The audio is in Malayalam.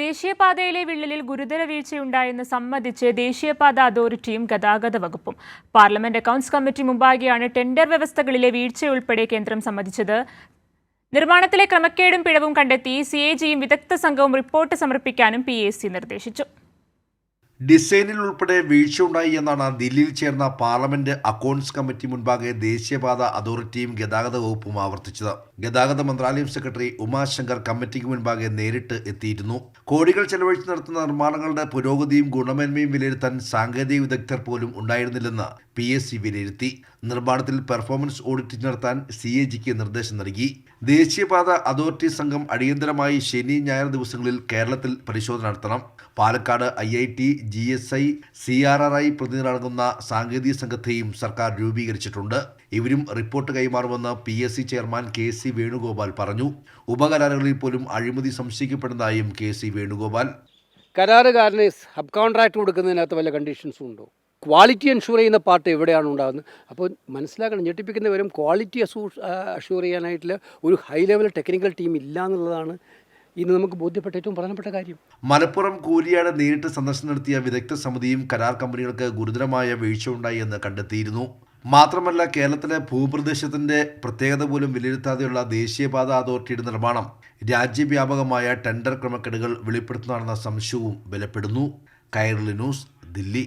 ദേശീയപാതയിലെ വിള്ളലിൽ ഗുരുതര വീഴ്ചയുണ്ടായെന്ന് സമ്മതിച്ച് ദേശീയപാത അതോറിറ്റിയും ഗതാഗത വകുപ്പും. പാർലമെന്റ് അക്കൌണ്ട്സ് കമ്മിറ്റി മുമ്പാകെയാണ് ടെൻഡർ വ്യവസ്ഥകളിലെ വീഴ്ചയുൾപ്പെടെ കേന്ദ്രം സമ്മതിച്ചത്. നിർമ്മാണത്തിലെ ക്രമക്കേടും പിഴവും കണ്ടെത്തി സിഎജിയും വിദഗ്ധ സംഘവും റിപ്പോർട്ട് സമർപ്പിക്കാനും PAC നിർദ്ദേശിച്ചു. ഡിസൈനിൽ ഉൾപ്പെടെ വീഴ്ചയുണ്ടായി എന്നാണ് ദില്ലിയിൽ ചേർന്ന പാർലമെന്റ് അക്കൌണ്ട്സ് കമ്മിറ്റി മുൻപാകെ ദേശീയപാത അതോറിറ്റിയും ഗതാഗത വകുപ്പും ആവർത്തിച്ചത്. ഗതാഗത മന്ത്രാലയം സെക്രട്ടറി ഉമാശങ്കർ കമ്മിറ്റിക്ക് മുൻപാകെ നേരിട്ട് എത്തിയിരുന്നു. കോടികൾ ചെലവഴിച്ച് നടത്തുന്ന നിർമ്മാണങ്ങളുടെ പുരോഗതിയും ഗുണമേന്മയും വിലയിരുത്താൻ സാങ്കേതിക വിദഗ്ധർ പോലും ഉണ്ടായിരുന്നില്ലെന്ന് PAC വിലയിരുത്തി. നിർമ്മാണത്തിൽ പെർഫോമൻസ് ഓഡിറ്റ് നടത്താൻ CAGക്ക് നിർദ്ദേശം നൽകി. ദേശീയപാത അതോറിറ്റി സംഘം അടിയന്തരമായി ശനി ഞായർ ദിവസങ്ങളിൽ കേരളത്തിൽ പരിശോധന നടത്തണം. പാലക്കാട് IIT, GSI, CRRI പ്രതിനിധികളടങ്ങുന്ന സാങ്കേതിക സംഘത്തെയും സർക്കാർ രൂപീകരിച്ചിട്ടുണ്ട്. ഇവരും റിപ്പോർട്ട് കൈമാറുമെന്ന് PAC ചെയർമാൻ KC വേണുഗോപാൽ പറഞ്ഞു. ഉപകരാറുകളിൽ പോലും അഴിമതി സംശയിക്കപ്പെടുന്നതായും KC വേണുഗോപാൽ. കരാറുകാരന് സബ് കോൺട്രാക്ട് കൊടുക്കുന്നതിനകത്ത് വല്ല കണ്ടീഷൻസും ഉണ്ടോ? ക്വാളിറ്റി എൻഷുർ ചെയ്യുന്ന പാർട്ട് എവിടെയാണ് ഉണ്ടാകുന്നത്? അപ്പോൾ മനസ്സിലാക്കണം, ഞെട്ടിപ്പിക്കുന്നവരും ക്വാളിറ്റി അഷ്യൂർ ചെയ്യാനായിട്ടുള്ള ഒരു ഹൈ ലെവൽ ടെക്നിക്കൽ ടീം ഇല്ല എന്നുള്ളതാണ് ഇന്ന് നമുക്ക് ബോധ്യപ്പെട്ട ഏറ്റവും പ്രധാനപ്പെട്ട കാര്യം. മലപ്പുറം കൂരിയാട് നേരിട്ട് സന്ദർശനം നടത്തിയ വിദഗ്ധ സമിതിയും കരാർ കമ്പനികൾക്ക് ഗുരുതരമായ വീഴ്ചയുണ്ടായി എന്ന് കണ്ടെത്തിയിരുന്നു. മാത്രമല്ല, കേരളത്തിലെ ഭൂപ്രദേശത്തിന്റെ പ്രത്യേകത പോലും വിലയിരുത്താതെയുള്ള ദേശീയപാത അതോറിറ്റിയുടെ നിർമ്മാണം രാജ്യവ്യാപകമായ ടെൻഡർ ക്രമക്കേടുകൾ വെളിപ്പെടുത്തുന്നതാണെന്ന സംശയവും ബലപ്പെടുന്നു. കൈരളി ന്യൂസ്, ദില്ലി.